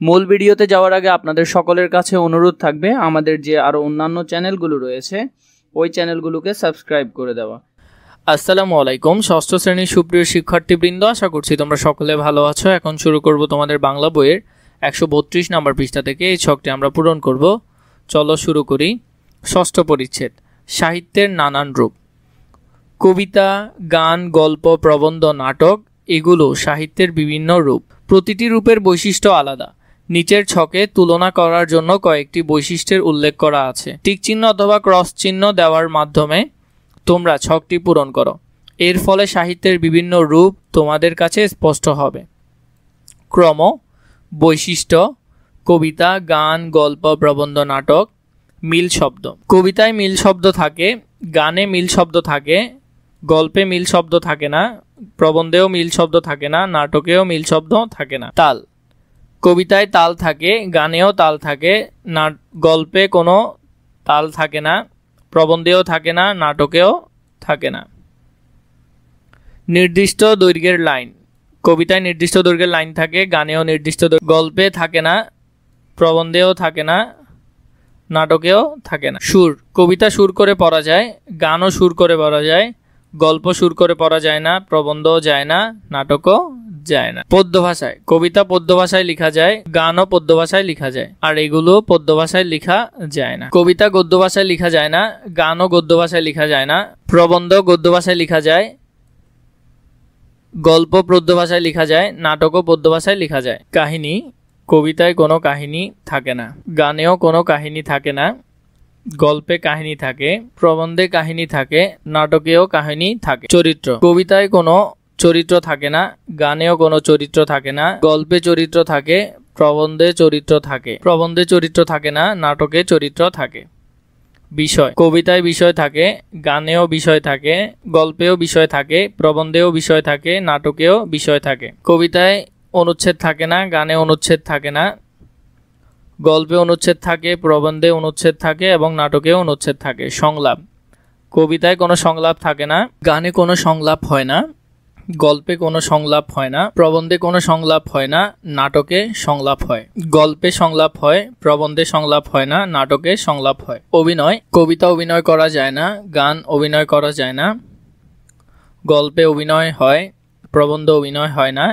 মূল ভিডিওতে যাওয়ার আগে আপনাদের সকলের কাছে অনুরোধ থাকবে আমাদের যে আরও অন্যান্য চ্যানেলগুলো রয়েছে ওই চ্যানেলগুলোকে সাবস্ক্রাইব করে দেওয়া। আসসালামু আলাইকুম ষষ্ঠ শ্রেণীর সুপ্রিয় শিক্ষার্থীবৃন্দ, আশা করছি তোমরা সকলে ভালো আছো। এখন শুরু করব তোমাদের বাংলা বইয়ের 132 নম্বর পৃষ্ঠা থেকে। এই ছকটি আমরা পূরণ করব। চলো শুরু করি। ষষ্ঠ পরিচ্ছেদ, সাহিত্যের নানান রূপ। কবিতা, গান, গল্প, প্রবন্ধ, নাটক এগুলো সাহিত্যের বিভিন্ন রূপ। প্রতিটি রূপের বৈশিষ্ট্য আলাদা। নিচের ছকে তুলনা করার জন্য কয়েকটি বৈশিষ্ট্যের উল্লেখ করা আছে। টিক চিহ্ন অথবা ক্রস চিহ্ন দেওয়ার মাধ্যমে তোমরা ছকটি পূরণ করো। এর ফলে সাহিত্যের বিভিন্ন রূপ তোমাদের কাছে স্পষ্ট হবে। ক্রম, বৈশিষ্ট্য, কবিতা, গান, গল্প, প্রবন্ধ, নাটক। মিল শব্দ, কবিতায় মিল শব্দ থাকে, গানে মিল শব্দ থাকে, গল্পে মিল শব্দ থাকে না, প্রবন্ধেও মিল শব্দ থাকে না, নাটকেও মিল শব্দ থাকে না। তাল, কবিতায় তাল থাকে, গানেও তাল থাকে, গল্পে কোনো তাল থাকে না, প্রবন্ধেও থাকে না, নাটকেও থাকে না। নির্দিষ্ট দৈর্ঘ্যের লাইন, কবিতায় নির্দিষ্ট দৈর্ঘ্যের লাইন থাকে, গানেও নির্দিষ্ট, গল্পে থাকে না, প্রবন্ধেও থাকে না, নাটকেও থাকে না। সুর, কবিতা সুর করে পড়া যায়, গানও সুর করে পড়া যায়, গল্প সুর করে পড়া যায় না, প্রবন্ধও যায় না, নাটকও যায় না। পদ্য ভাষায়, কবিতা পদ্য ভাষায় লেখা যায়, গানও পদ্য ভাষায় লেখা যায়, আর এগুলো পদ্য ভাষায় লেখা যায় না। কবিতা গদ্য ভাষায় লেখা যায় না, গানও গদ্য ভাষায় লেখা যায় না, প্রবন্ধ গদ্য ভাষায় লেখা যায়, গল্প পদ্য ভাষায় লেখা যায়, নাটকও পদ্য ভাষায় লেখা যায়। কাহিনী, কবিতায় কোনো কাহিনী থাকে না, গানেও কোনো কাহিনী থাকে না, গল্পে কাহিনী থাকে, প্রবন্ধে কাহিনী থাকে, নাটকেও কাহিনী থাকে। চরিত্র, কবিতায় কোনো চরিত্র থাকে না, গানেও কোনো চরিত্র থাকে না, গল্পে চরিত্র থাকে, প্রবন্ধে চরিত্র থাকে, প্রবন্ধে চরিত্র থাকে না, নাটকে চরিত্র থাকে। বিষয়, কবিতায় বিষয় থাকে, গানেও বিষয় থাকে, গল্পেও বিষয় থাকে, প্রবন্ধেও বিষয় থাকে, নাটকেও বিষয় থাকে। কবিতায় অনুচ্ছেদ থাকে না, গানে অনুচ্ছেদ থাকে না, গল্পে অনুচ্ছেদ থাকে, প্রবন্ধে অনুচ্ছেদ থাকে এবং নাটকেও অনুচ্ছেদ থাকে। সংলাপ, কবিতায় কোনো সংলাপ থাকে না, গানে কোনো সংলাপ হয় না, গল্পে কোনো সংলাপ হয় না, প্রবন্ধে কোনো সংলাপ হয় না, নাটকে সংলাপ হয়। গল্পে সংলাপ হয়, প্রবন্ধে সংলাপ হয় না, নাটকে সংলাপ হয়। অভিনয়, কবিতা অভিনয় করা যায় না, গান অভিনয় করা যায় না, গল্পে অভিনয় হয়, প্রবন্ধ অভিনয় হয় না,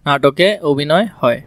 নাটকে অভিনয় হয়।